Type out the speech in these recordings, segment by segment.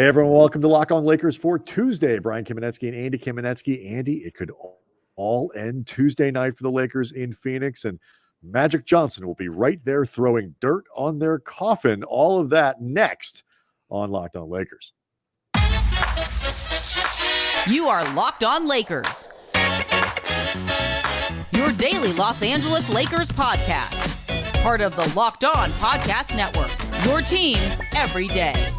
Hey everyone, welcome to Lock On Lakers for Tuesday. Brian Kamenetsky and Andy Kamenetsky. Andy, it could all end Tuesday night for the Lakers in Phoenix, and Magic Johnson will be right there throwing dirt on their coffin. All of that next on Locked On Lakers. You are Locked On Lakers, your daily Los Angeles Lakers podcast. Part of the Locked On Podcast Network, your team every day.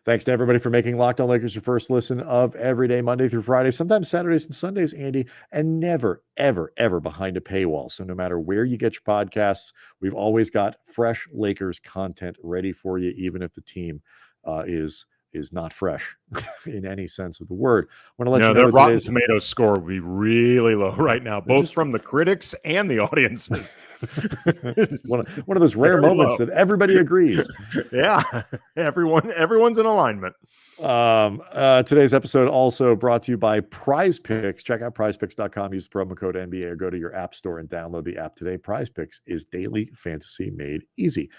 Thanks to everybody for making Locked On Lakers your first listen of every day, Monday through Friday, sometimes Saturdays and Sundays, Andy, and never, ever, ever behind a paywall. So no matter where you get your podcasts, we've always got fresh Lakers content ready for you, even if the team is not fresh in any sense of the word. I want to let you know the Rotten Tomatoes score would be really low right now, both from the critics and the audiences. one of those rare moments that everybody agrees. Yeah, everyone's in alignment. Today's episode also brought to you by Prize Picks. Check out prizepicks.com, use the promo code NBA, or go to your app store and download the app today. Prize Picks is daily fantasy made easy.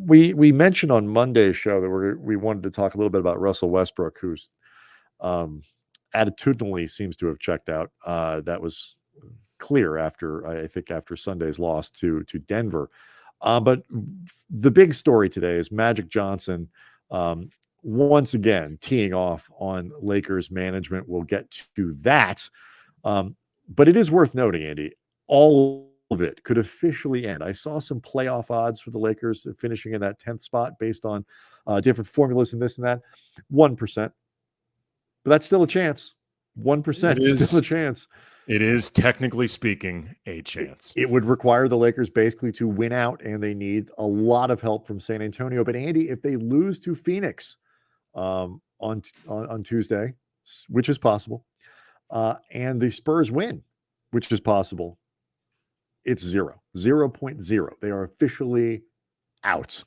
We mentioned on Monday's show that we wanted to talk a little bit about Russell Westbrook, who's attitudinally seems to have checked out. That was clear after Sunday's loss to Denver. But the big story today is Magic Johnson once again teeing off on Lakers management. We'll get to that. But it is worth noting, Andy, all of it could officially end. I saw some playoff odds for the Lakers finishing in that 10th spot based on different formulas and this and that. 1%. But that's still a chance. 1% is still a chance. It is, technically speaking, a chance. It would require the Lakers basically to win out, and they need a lot of help from San Antonio. But Andy, if they lose to Phoenix on Tuesday, which is possible, and the Spurs win, which is possible, it's 0.0. They are officially out.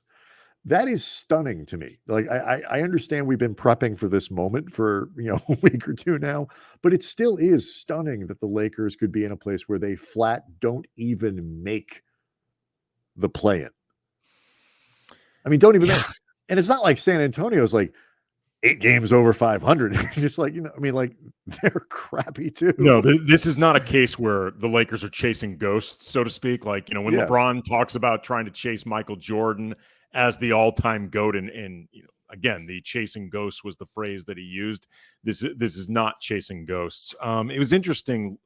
That is stunning to me. Like I understand we've been prepping for this moment for a week or two now, but it still is stunning that the Lakers could be in a place where they flat don't even make the play-in. I mean, don't even make. And it's not like San Antonio's like 8 games over 500. Just like, they're crappy too. No, this is not a case where the Lakers are chasing ghosts, so to speak. Like, when LeBron talks about trying to chase Michael Jordan as the all-time GOAT, and again, the chasing ghosts was the phrase that he used. This is not chasing ghosts. It was interesting.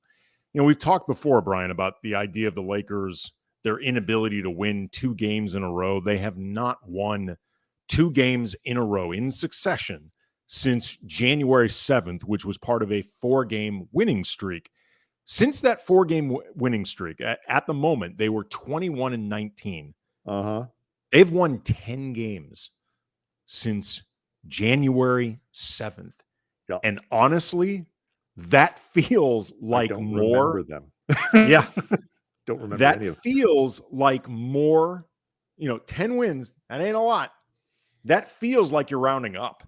We've talked before, Brian, about the idea of the Lakers, their inability to win 2 games in a row. They have not won 2 games in a row in succession since January 7th, which was part of a 4-game winning streak. Since that 4-game winning streak, at the moment, they were 21-19. They've won 10 games since January 7th. Yeah. And honestly, that feels like more. Remember them. Yeah. Don't remember that any of them. Feels like more, 10 wins. That ain't a lot. That feels like you're rounding up.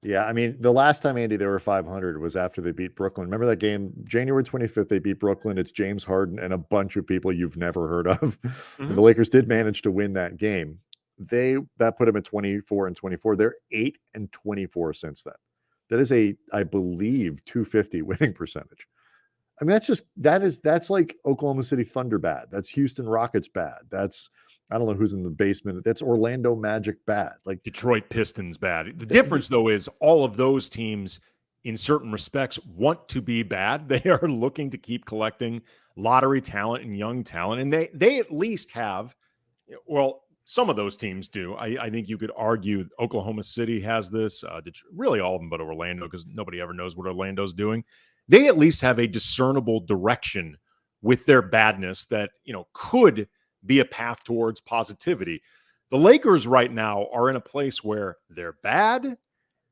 Yeah, I mean, the last time, Andy, they were 500 was after they beat Brooklyn. Remember that game? January 25th, they beat Brooklyn. It's James Harden and a bunch of people you've never heard of. Mm-hmm. And the Lakers did manage to win that game. That put them at 24-24. They're 8-24 since then. That is I believe, 250 winning percentage. I mean, that's like Oklahoma City Thunder bad. That's Houston Rockets bad. That's, I don't know who's in the basement. That's Orlando Magic bad. Like Detroit Pistons bad. The difference, though, is all of those teams, in certain respects, want to be bad. They are looking to keep collecting lottery talent and young talent. And they at least have, well, some of those teams do. I think you could argue Oklahoma City has this. Really all of them but Orlando, because nobody ever knows what Orlando's doing. They at least have a discernible direction with their badness that, could be a path towards positivity. The Lakers right now are in a place where they're bad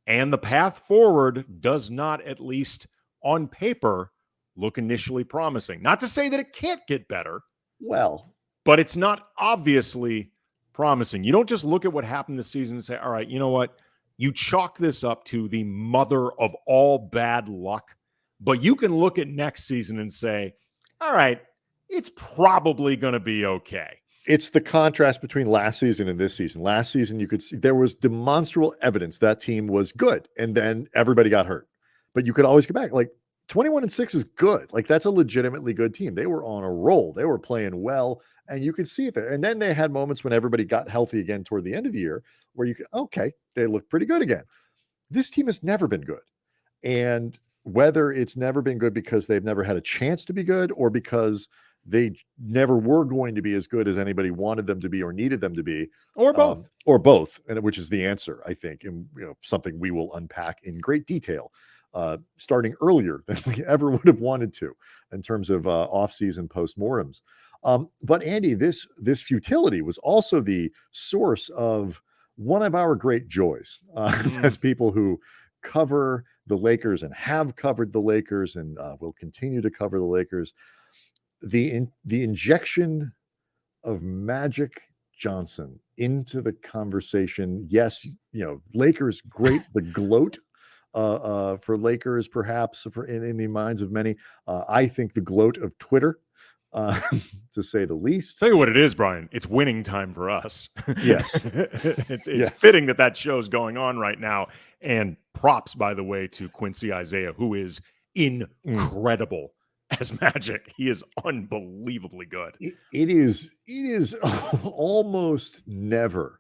and the path forward does not, at least on paper, look initially promising. Not to say that it can't get better. Well, but it's not obviously promising. You don't just look at what happened this season and say, all right, you know what? You chalk this up to the mother of all bad luck but you can look at next season and say, all right, it's probably going to be okay. It's the contrast between last season and this season. Last season, you could see there was demonstrable evidence that team was good, and then everybody got hurt. But you could always go back. Like 21-6 is good. Like that's a legitimately good team. They were on a roll. They were playing well, and you could see it there. And then they had moments when everybody got healthy again toward the end of the year where you could, okay, they look pretty good again. This team has never been good. And whether it's never been good because they've never had a chance to be good or because they never were going to be as good as anybody wanted them to be or needed them to be, or both, and which is the answer, I think, and something we will unpack in great detail, starting earlier than we ever would have wanted to in terms of off-season postmortems. But Andy, this futility was also the source of one of our great joys as people who cover the Lakers and have covered the Lakers and will continue to cover the Lakers. The injection of Magic Johnson into the conversation. Yes, Lakers great. The gloat for Lakers, perhaps in the minds of many. I think the gloat of Twitter, to say the least. Tell you what it is, Brian. It's winning time for us. Yes, it's fitting that show's going on right now. And props, by the way, to Quincy Isaiah, who is incredible. As Magic, he is unbelievably good. It is almost never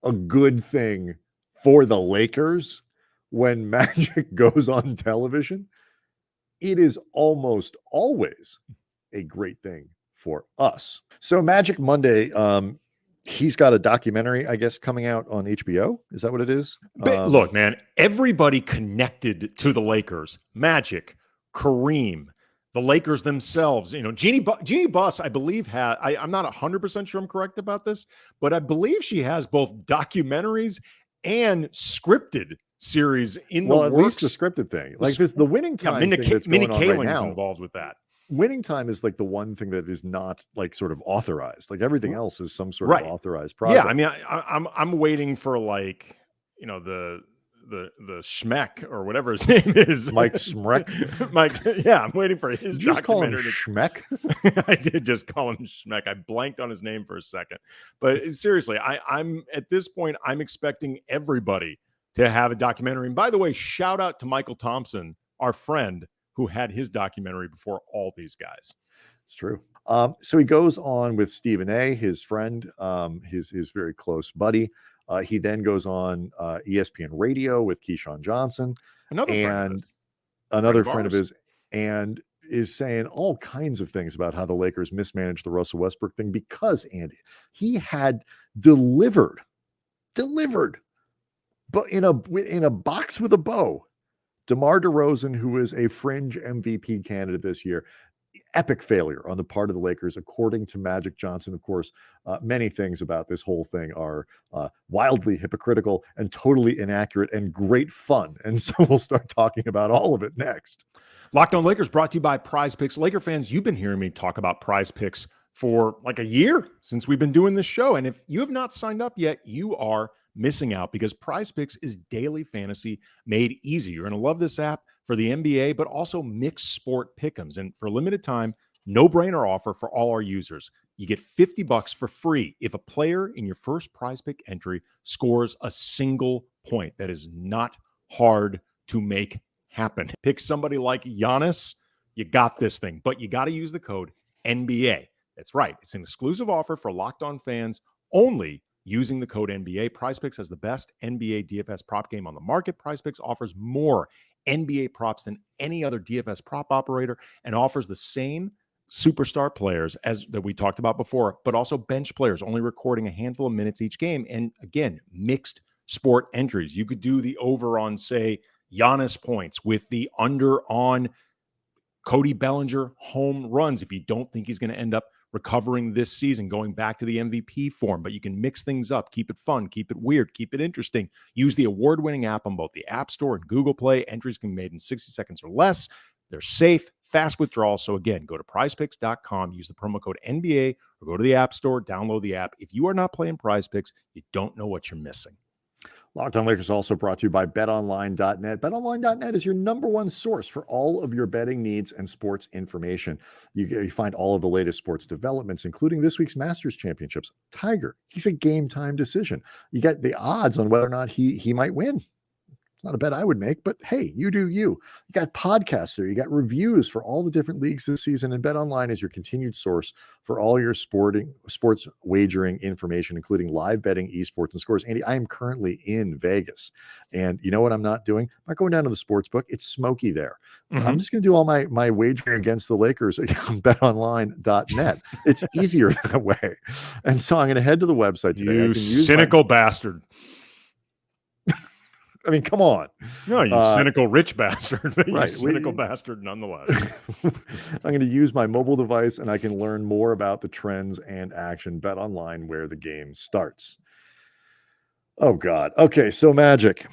a good thing for the Lakers when Magic goes on television. It is almost always a great thing for us. So Magic Monday, he's got a documentary, I guess, coming out on HBO. Is that what it is? Look, man, everybody connected to the Lakers, Magic, Kareem, the Lakers themselves, Jeanie Buss, I believe, I'm not 100% sure I'm correct about this, but I believe she has both documentaries and scripted series in the works. At least the scripted thing. Like this, the Winning Time thing that's going on right now. Involved with that. Winning Time is like the one thing that is not like sort of authorized. Like everything else is some sort of authorized project. Yeah, I mean, I'm waiting for the Schmeck or whatever his name is. Mike Smrek. Mike, yeah, I'm waiting for his Did you documentary. Just call him Schmeck? I did just call him Schmeck. I blanked on his name for a second. But seriously, I'm at this point, I'm expecting everybody to have a documentary. And by the way, shout out to Michael Thompson, our friend, who had his documentary before all these guys. It's true. So he goes on with Stephen A., his friend, his very close buddy. He then goes on ESPN Radio with Keyshawn Johnson, another friend of his, and is saying all kinds of things about how the Lakers mismanaged the Russell Westbrook thing because, Andy, he had delivered, but in a box with a bow, DeMar DeRozan, who is a fringe MVP candidate this year. Epic failure on the part of the Lakers, according to Magic Johnson. Of course, many things about this whole thing are wildly hypocritical and totally inaccurate and great fun. And so we'll start talking about all of it next. Locked On Lakers brought to you by Prize Picks. Laker fans, you've been hearing me talk about Prize Picks for like a year since we've been doing this show. And if you have not signed up yet, you are missing out because Prize Picks is daily fantasy made easy. You're going to love this app for the NBA, but also mixed sport pick'ems. And for a limited time, no-brainer offer for all our users. You get $50 for free if a player in your first Prize Pick entry scores a single point. That is not hard to make happen. Pick somebody like Giannis, you got this thing, but you got to use the code NBA. That's right. It's an exclusive offer for Locked On fans only using the code NBA. Prize Picks has the best NBA DFS prop game on the market. Prize Picks offers more NBA props than any other DFS prop operator and offers the same superstar players as that we talked about before, but also bench players, only recording a handful of minutes each game. And again, mixed sport entries. You could do the over on, say, Giannis points with the under on Cody Bellinger home runs if you don't think he's going to end up recovering this season, going back to the MVP form. But you can mix things up, keep it fun, keep it weird, keep it interesting. Use the award-winning app on both the App Store and Google Play. Entries can be made in 60 seconds or less. They're safe, fast withdrawals. So again, go to prizepicks.com, use the promo code NBA, or go to the App Store, download the app. If you are not playing Prize Picks, you don't know what you're missing. Locked On Lakers also brought to you by betonline.net. Betonline.net is your number one source for all of your betting needs and sports information. You find all of the latest sports developments, including this week's Masters Championships. Tiger, he's a game time decision. You get the odds on whether or not he might win. It's not a bet I would make, but hey, you do you. You got podcasts there. You got reviews for all the different leagues this season, and BetOnline is your continued source for all your sports wagering information, including live betting, esports, and scores. Andy, I am currently in Vegas, and you know what I'm not doing? I'm not going down to the sports book. It's smoky there. I'm just going to do all my wagering against the Lakers on betonline.net. It's easier that way. And so I'm going to head to the website today. You cynical bastard. I mean, come on. No, you cynical rich bastard. You Right. cynical bastard nonetheless. I'm going to use my mobile device and I can learn more about the trends and action. Bet online where the game starts. Oh, God. Okay, so Magic.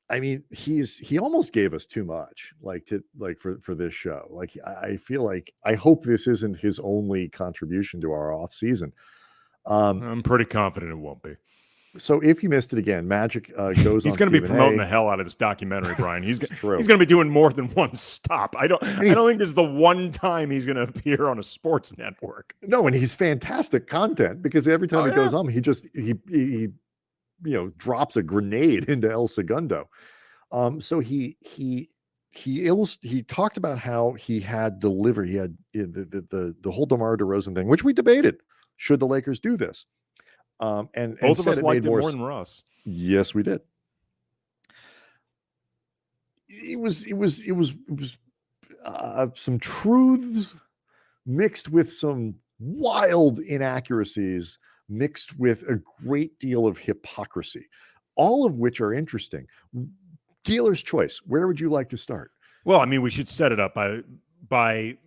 I mean, he almost gave us too much, for this show. Like, I feel like I hope this isn't his only contribution to our off season. I'm pretty confident it won't be. So if you missed it again, Magic goes on. He's going to be promoting the hell out of this documentary, Brian. He's true. He's going to be doing more than one stop. I don't think this is the one time he's going to appear on a sports network. No, and he's fantastic content because every time he goes on, he drops a grenade into El Segundo. So he talked about how he had delivered. He had the whole DeMar DeRozan thing, which we debated. Should the Lakers do this? And both of said us liked it more than Russ. Yes, we did. It was some truths mixed with some wild inaccuracies, mixed with a great deal of hypocrisy, all of which are interesting. Dealer's choice. Where would you like to start? Well, I mean, we should set it up by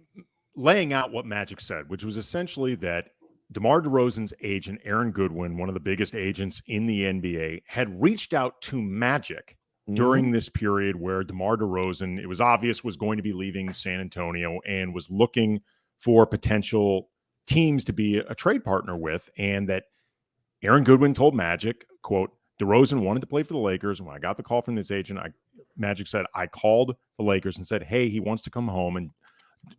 laying out what Magic said, which was essentially that DeMar DeRozan's agent, Aaron Goodwin, one of the biggest agents in the NBA, had reached out to Magic during this period where DeMar DeRozan, it was obvious, was going to be leaving San Antonio and was looking for potential teams to be a trade partner with, and that Aaron Goodwin told Magic, quote, DeRozan wanted to play for the Lakers. When I got the call from this agent, Magic said, I called the Lakers and said, hey, he wants to come home, and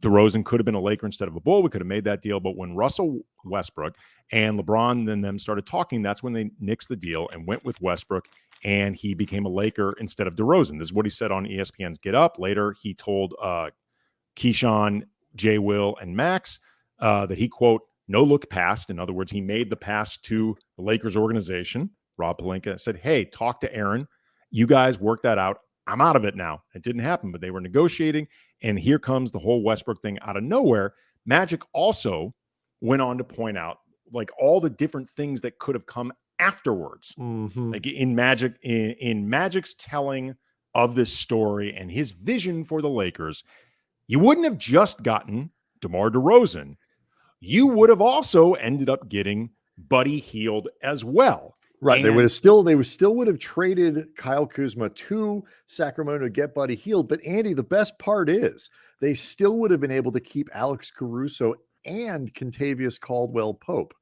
DeRozan could have been a Laker instead of a Bull. We could have made that deal. But when Russell Westbrook and LeBron and them started talking, that's when they nixed the deal and went with Westbrook, and he became a Laker instead of DeRozan. This is what he said on ESPN's Get Up. Later, he told Keyshawn, Jay Will, and Max that he, quote, no look pass. In other words, he made the pass to the Lakers organization. Rob Pelinka said, hey, talk to Aaron. You guys work that out. I'm out of it now. It didn't happen, but they were negotiating, and here comes the whole Westbrook thing out of nowhere. Magic also went on to point out, like, all the different things that could have come afterwards. Like in Magic's telling of this story and his vision for the Lakers, you wouldn't have just gotten DeMar DeRozan. You would have also ended up getting Buddy Hield as well. Right. They still would have traded Kyle Kuzma to Sacramento to get Buddy Hield. But Andy, the best part is they still would have been able to keep Alex Caruso and Kentavious Caldwell-Pope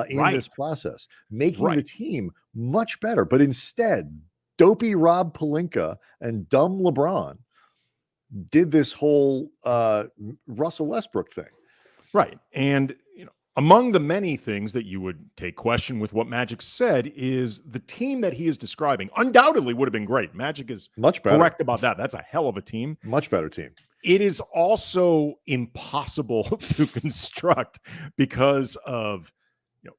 in this process, making the team much better. But instead, dopey Rob Pelinka and dumb LeBron did this whole Russell Westbrook thing. Right. And, among the many things that you would take question with what Magic said is the team that he is describing undoubtedly would have been great. Magic is much better. Correct about that. That's a hell of a team. Much better team. It is also impossible to construct because of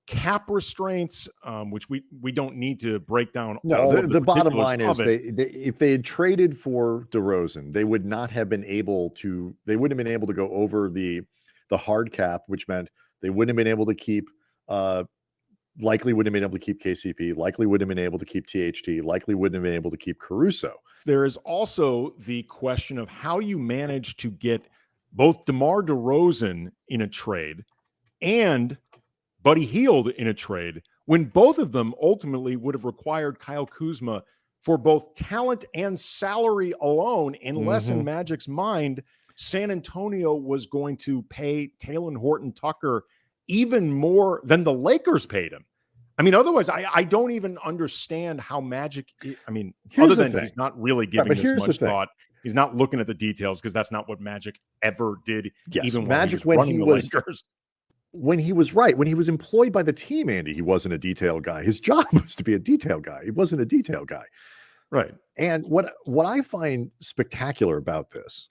cap restraints, which we don't need to break down. No, the bottom line is if they had traded for DeRozan, they would not have been able to. They wouldn't have been able to go over the hard cap, which meant they wouldn't have been able to keep, likely wouldn't have been able to keep KCP, likely wouldn't have been able to keep THT, likely wouldn't have been able to keep Caruso. There is also the question of how you manage to get both DeMar DeRozan in a trade and Buddy Hield in a trade when both of them ultimately would have required Kyle Kuzma for both talent and salary alone, unless in Magic's mind, San Antonio was going to pay Talen Horton-Tucker even more than the Lakers paid him. I mean, otherwise, I don't even understand how Magic. I mean, Here's other the than thing. he's not really giving but this here's the much thing. thought. He's not looking at the details because that's not what Magic ever did. Yes, even Magic while when he he was was running the Lakers. when he was employed by the team, Andy, he wasn't a detail guy. His job was to be a detail guy. He wasn't a detail guy. Right. And what I find spectacular about this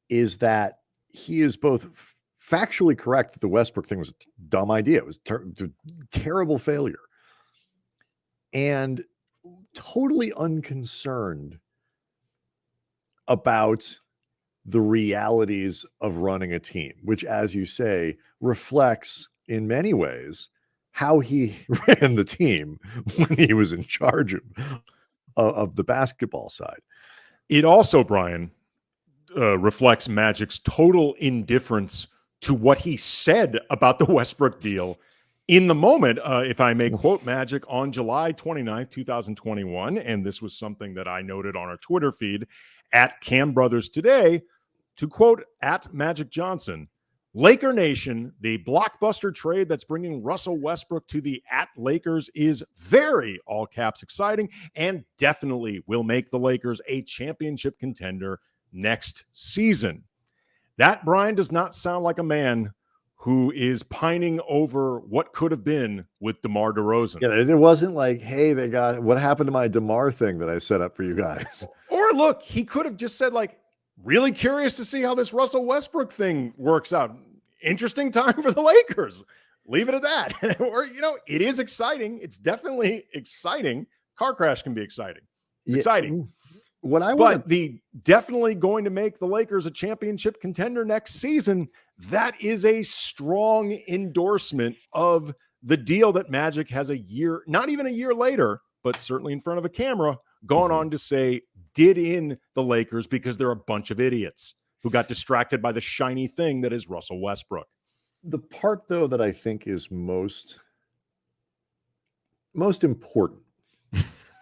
is that he is both factually correct that the Westbrook thing was a dumb idea. It was terrible failure. And totally unconcerned about the realities of running a team, which, as you say, reflects in many ways how he ran the team when he was in charge of the basketball side. It also, Brian, reflects Magic's total indifference to what he said about the Westbrook deal in the moment. If I may quote Magic on July 29th, 2021, and this was something that I noted on our Twitter feed at Cam Brothers Today, to quote at Magic Johnson, Laker Nation, the blockbuster trade that's bringing Russell Westbrook to the at Lakers is very, all caps, exciting and definitely will make the Lakers a championship contender next season. That, Brian, does not sound like a man who is pining over what could have been with DeMar DeRozan. Yeah, it wasn't like, hey, they got what happened to my DeMar thing that I set up for you guys. Or look, he could have just said, like, really curious to see how this Russell Westbrook thing works out. Interesting time for the Lakers. Leave it at that. Or, it is exciting. It's definitely exciting. Car crash can be exciting. It's exciting. But the definitely going to make the Lakers a championship contender next season, that is a strong endorsement of the deal that Magic has a year, not even a year later, but certainly in front of a camera, gone on to say did in the Lakers because they're a bunch of idiots who got distracted by the shiny thing that is Russell Westbrook. The part, though, that I think is most important.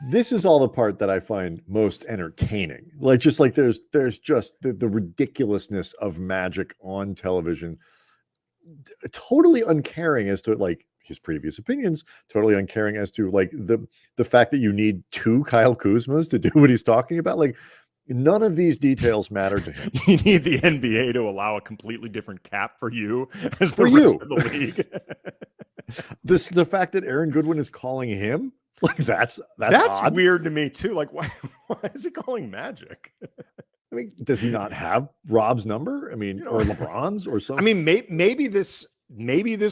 This is all the part that I find most entertaining. Like, just like there's just the ridiculousness of Magic on television, totally uncaring as to like his previous opinions, totally uncaring as to like the fact that you need two Kyle Kuzmas to do what he's talking about. Like, none of these details matter to him. You need the NBA to allow a completely different cap for you as for the you. Rest of the league. The fact that Aaron Goodwin is calling him, like that's odd. Weird to me too. Like, why is he calling Magic? I mean, does he not have Rob's number? I mean, or LeBron's or something? I mean, maybe this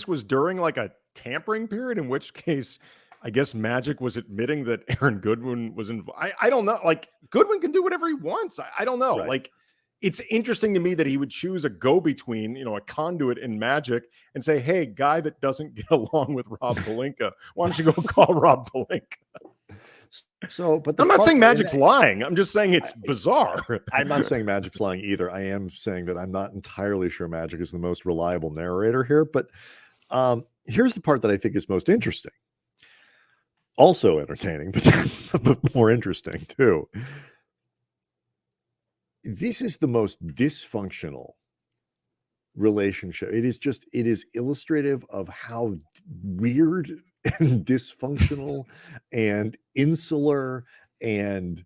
was during like a tampering period, in which case I guess Magic was admitting that Aaron Goodwin was involved. I don't know. Like, Goodwin can do whatever he wants. I don't know. Right. Like, it's interesting to me that he would choose a go-between, a conduit in Magic, and say, hey, guy that doesn't get along with Rob Pelinka, why don't you go call Rob Pelinka? So, but I'm not saying Magic's lying. I'm just saying it's bizarre. I'm not saying Magic's lying either. I am saying that I'm not entirely sure Magic is the most reliable narrator here. But here's the part that I think is most interesting. Also entertaining, but more interesting too. This is the most dysfunctional relationship. It is illustrative of how weird and dysfunctional and insular and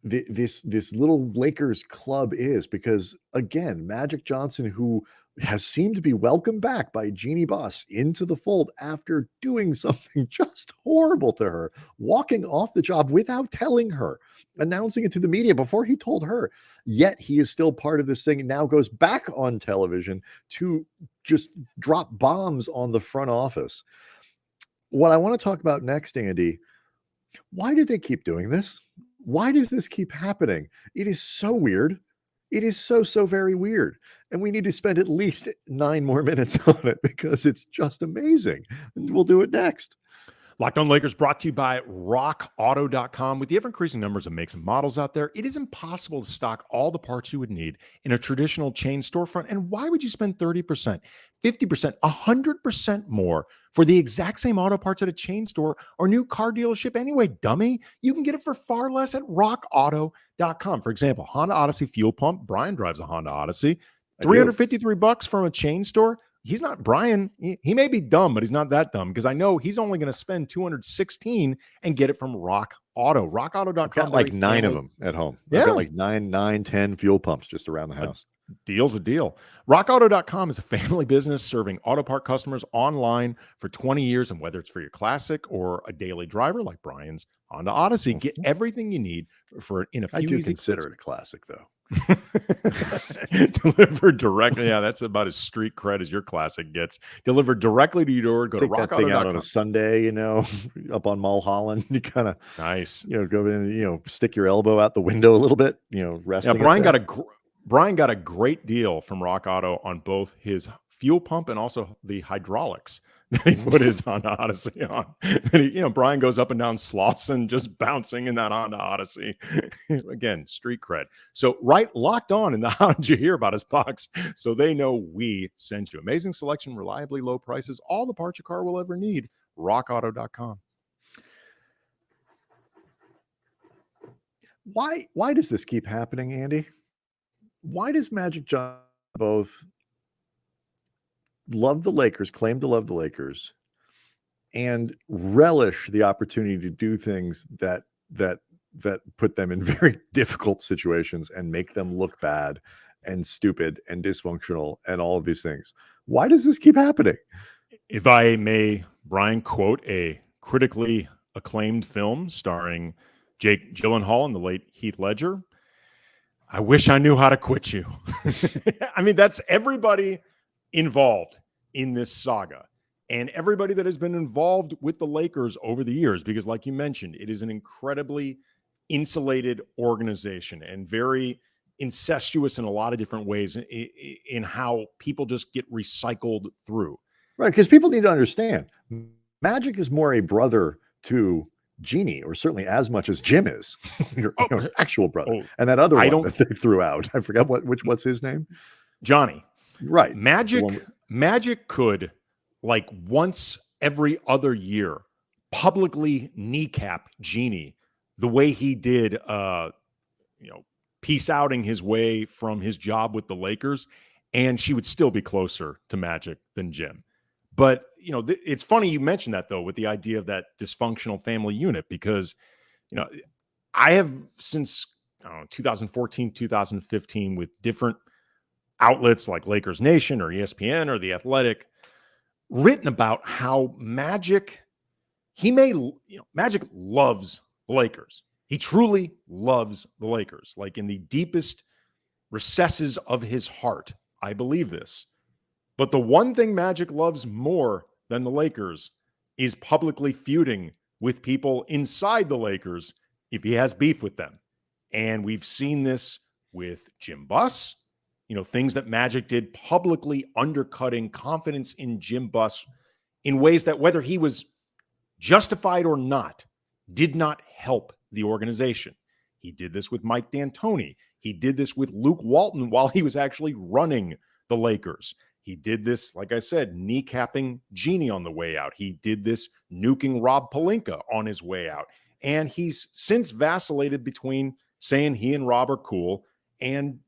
this little Lakers club is, because again, Magic Johnson, who has seemed to be welcomed back by Jeanie Buss into the fold after doing something just horrible to her, walking off the job without telling her, announcing it to the media before he told her, yet he is still part of this thing and now goes back on television to just drop bombs on the front office. What I want to talk about next, Andy, why do they keep doing this? Why does this keep happening? It is so weird. It is so very weird. And we need to spend at least 9 more minutes on it because it's just amazing. And we'll do it next. Locked On Lakers brought to you by rockauto.com. With the ever-increasing numbers of makes and models out there, it is impossible to stock all the parts you would need in a traditional chain storefront. And why would you spend 30%, 50%, 100% more for the exact same auto parts at a chain store or new car dealership anyway, dummy? You can get it for far less at rockauto.com. For example, Honda Odyssey fuel pump. Brian drives a Honda Odyssey. $353 from a chain store. he's not Brian. He may be dumb, but he's not that dumb, because I know he's only going to spend $216 and get it from Rock Auto. RockAuto.com. I've got like 9 of them at home. Yeah. I've got like 10 fuel pumps just around the house. Deal's a deal. RockAuto.com is a family business serving auto part customers online for 20 years. And whether it's for your classic or a daily driver like Brian's Honda Odyssey, get everything you need in a few I do easy consider it a classic, though. Delivered directly. Yeah, that's about as street cred as your classic gets. Delivered directly to your door. Go Take to that thing out on rockauto.com. a Sunday, up on Mulholland. You kind of Nice. Go in, stick your elbow out the window a little bit. Resting. Yeah, Brian got a great deal from Rock Auto on both his fuel pump and also the hydraulics that he put his Honda Odyssey on. And Brian goes up and down Slauson, just bouncing in that Honda Odyssey. Again, street cred. So locked on in the How Did You Hear About Us box, so they know we sent you. Amazing selection, reliably low prices, all the parts your car will ever need. RockAuto.com. Why does this keep happening, Andy? Why does Magic Johnson both love the Lakers, claim to love the Lakers, and relish the opportunity to do things that put them in very difficult situations and make them look bad and stupid and dysfunctional and all of these things? Why does this keep happening? If I may, Brian, quote a critically acclaimed film starring Jake Gyllenhaal and the late Heath Ledger, I wish I knew how to quit you. I mean, that's everybody involved in this saga and everybody that has been involved with the Lakers over the years, because like you mentioned, it is an incredibly insulated organization and very incestuous in a lot of different ways in how people just get recycled through. Right, because people need to understand, Magic is more a brother to Jeanie, or certainly as much as Jim is, your actual brother. And that other one that they threw out, I forgot what's his name? Johnny. Right. Magic could, like, once every other year publicly kneecap Jeanie the way he did, peace outing his way from his job with the Lakers, and she would still be closer to Magic than Jim. But, it's funny you mentioned that, though, with the idea of that dysfunctional family unit, because, I have since 2014, 2015, with different outlets like Lakers Nation or ESPN or The Athletic, written about how Magic loves the Lakers. He truly loves the Lakers, like in the deepest recesses of his heart. I believe this. But the one thing Magic loves more than the Lakers is publicly feuding with people inside the Lakers if he has beef with them. And we've seen this with Jim Buss, things that Magic did publicly undercutting confidence in Jim Buss in ways that, whether he was justified or not, did not help the organization. He did this with Mike D'Antoni. He did this with Luke Walton while he was actually running the Lakers. He did this, like I said, kneecapping Jeanie on the way out. He did this nuking Rob Pelinka on his way out. And he's since vacillated between saying he and Rob are cool and,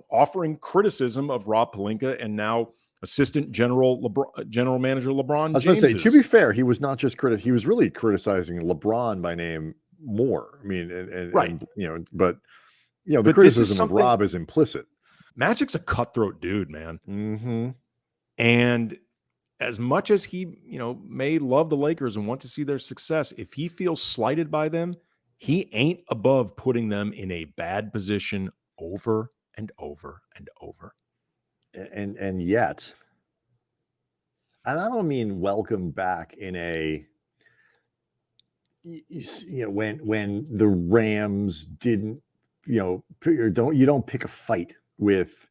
offering criticism of Rob Pelinka and now assistant general manager LeBron James. I was going to say, to be fair, he was not just he was really criticizing LeBron by name more. I mean, but the criticism of Rob is implicit. Magic's a cutthroat dude, man. Mm-hmm. And as much as he, may love the Lakers and want to see their success, if he feels slighted by them, he ain't above putting them in a bad position over and over and over. And yet, and I don't mean welcome back in a, when the Rams didn't, you don't pick a fight with,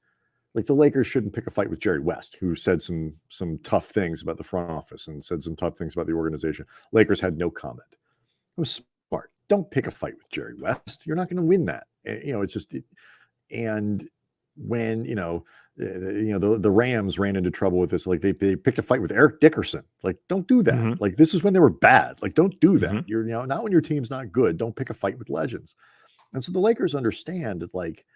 like, the Lakers shouldn't pick a fight with Jerry West, who said some tough things about the front office and said some tough things about the organization. Lakers had no comment. It was smart. Don't pick a fight with Jerry West. You're not going to win that. It's just, and when, the Rams ran into trouble with this, like they picked a fight with Eric Dickerson. Like, don't do that. Mm-hmm. Like, this is when they were bad. Like, don't do that. Mm-hmm. You're, not when your team's not good. Don't pick a fight with legends. And so the Lakers understand, it's like,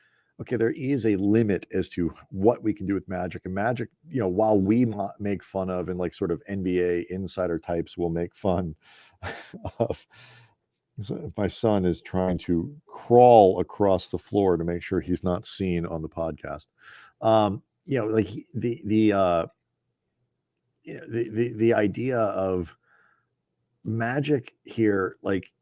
okay, there is a limit as to what we can do with Magic. And Magic, while we make fun of, and like sort of NBA insider types will make fun of. So my son is trying to crawl across the floor to make sure he's not seen on the podcast. Like the idea of Magic here, like,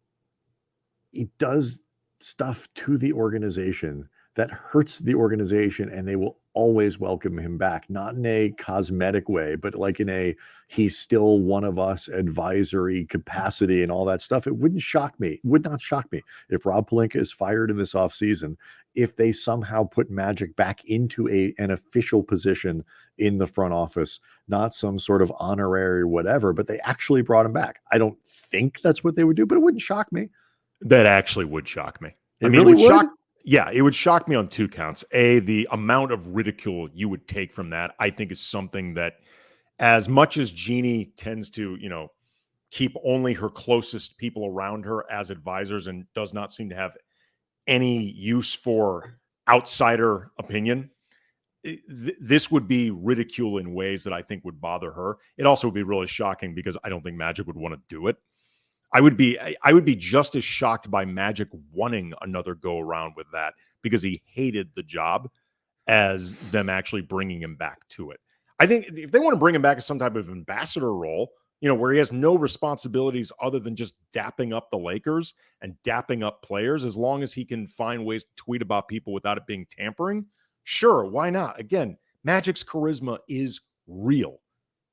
he does stuff to the organization that hurts the organization, and they will always welcome him back, not in a cosmetic way, but like in a he's still one of us advisory capacity and all that stuff. It would not shock me if Rob Pelinka is fired in this offseason, if they somehow put Magic back into an official position in the front office, not some sort of honorary whatever, but they actually brought him back. I don't think that's what they would do, but it wouldn't shock me. That actually would shock me. It would shock. Yeah, it would shock me on 2 counts. A, the amount of ridicule you would take from that, I think, is something that, as much as Jeanie tends to, keep only her closest people around her as advisors and does not seem to have any use for outsider opinion, this would be ridicule in ways that I think would bother her. It also would be really shocking because I don't think Magic would want to do it. I would be just as shocked by Magic wanting another go around with that because he hated the job as them actually bringing him back to it. I think if they want to bring him back as some type of ambassador role, where he has no responsibilities other than just dapping up the Lakers and dapping up players, as long as he can find ways to tweet about people without it being tampering, sure, why not? Again, Magic's charisma is real.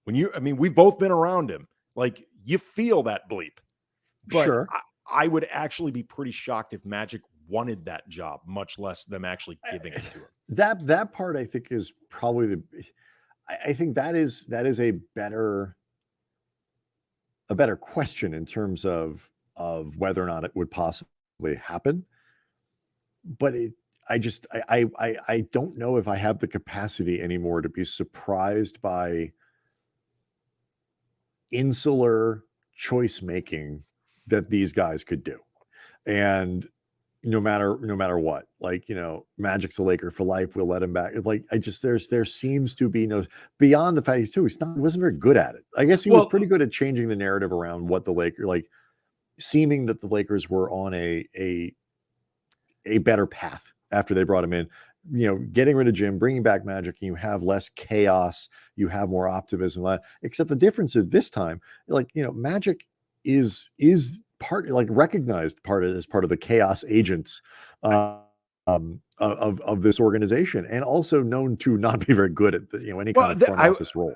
We've both been around him. Like, you feel that bleep. But sure. I would actually be pretty shocked if Magic wanted that job, much less them actually giving it to him. That part, I think, is probably I think that is a better question in terms of whether or not it would possibly happen. But I don't know if I have the capacity anymore to be surprised by insular choice making that these guys could do. And no matter what, like, Magic's a Laker for life, we'll let him back. Like, there seems to be no, beyond the fact he wasn't very good at it. I guess he was pretty good at changing the narrative around what the Lakers, like, seeming that the Lakers were on a better path after they brought him in, getting rid of Jim, bringing back Magic, and you have less chaos, you have more optimism. Except the difference is this time, like, Magic is part, like, recognized as part of the chaos agents of this organization, and also known to not be very good at any kind of front office role.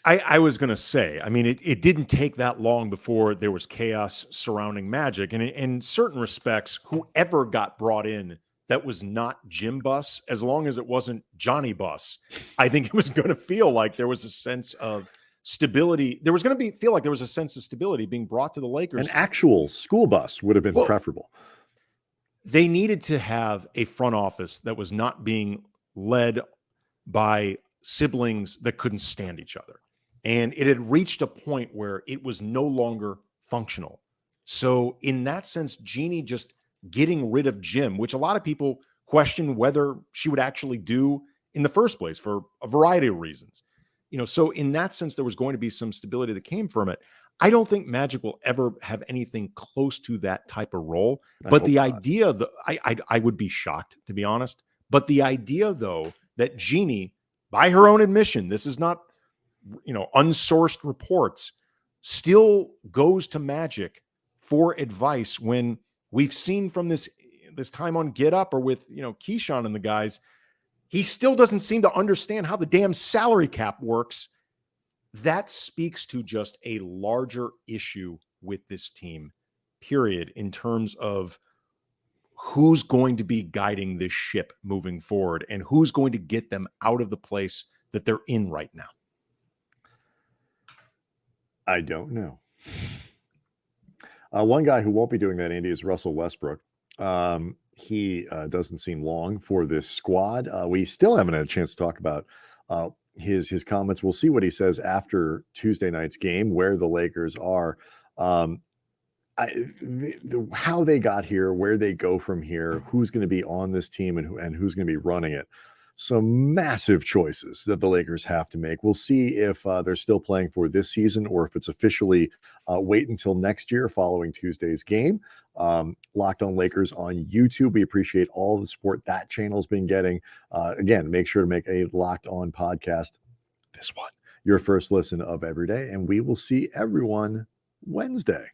I was going to say, it didn't take that long before there was chaos surrounding Magic. And in certain respects, whoever got brought in that was not Jim Buss, as long as it wasn't Johnny Buss, I think it was going to feel like there was a sense of stability. There was going to feel like there was a sense of stability being brought to the Lakers. An actual school bus would have been preferable. They needed to have a front office that was not being led by siblings that couldn't stand each other. And it had reached a point where it was no longer functional. So in that sense, Jeanie just getting rid of Jim, which a lot of people question whether she would actually do in the first place for a variety of reasons. So in that sense, there was going to be some stability that came from it. I don't think Magic will ever have anything close to that type of role. But the idea that I would be shocked, to be honest. But the idea, though, that Jeanie, by her own admission, this is not, unsourced reports, still goes to Magic for advice when we've seen from this time on Get Up or with, Keyshawn and the guys, he still doesn't seem to understand how the damn salary cap works. That speaks to just a larger issue with this team, period, in terms of who's going to be guiding this ship moving forward and who's going to get them out of the place that they're in right now. I don't know. One guy who won't be doing that, Andy, is Russell Westbrook. He doesn't seem long for this squad. We still haven't had a chance to talk about his comments. We'll see what he says after Tuesday night's game, where the Lakers are. how they got here, where they go from here, who's going to be on this team, and who's going to be running it. Some massive choices that the Lakers have to make. We'll see if they're still playing for this season or if it's officially wait until next year following Tuesday's game. Locked On Lakers on YouTube. We appreciate all the support that channel's been getting. Again, make sure to make a Locked On podcast, this one, your first listen of every day, and we will see everyone Wednesday.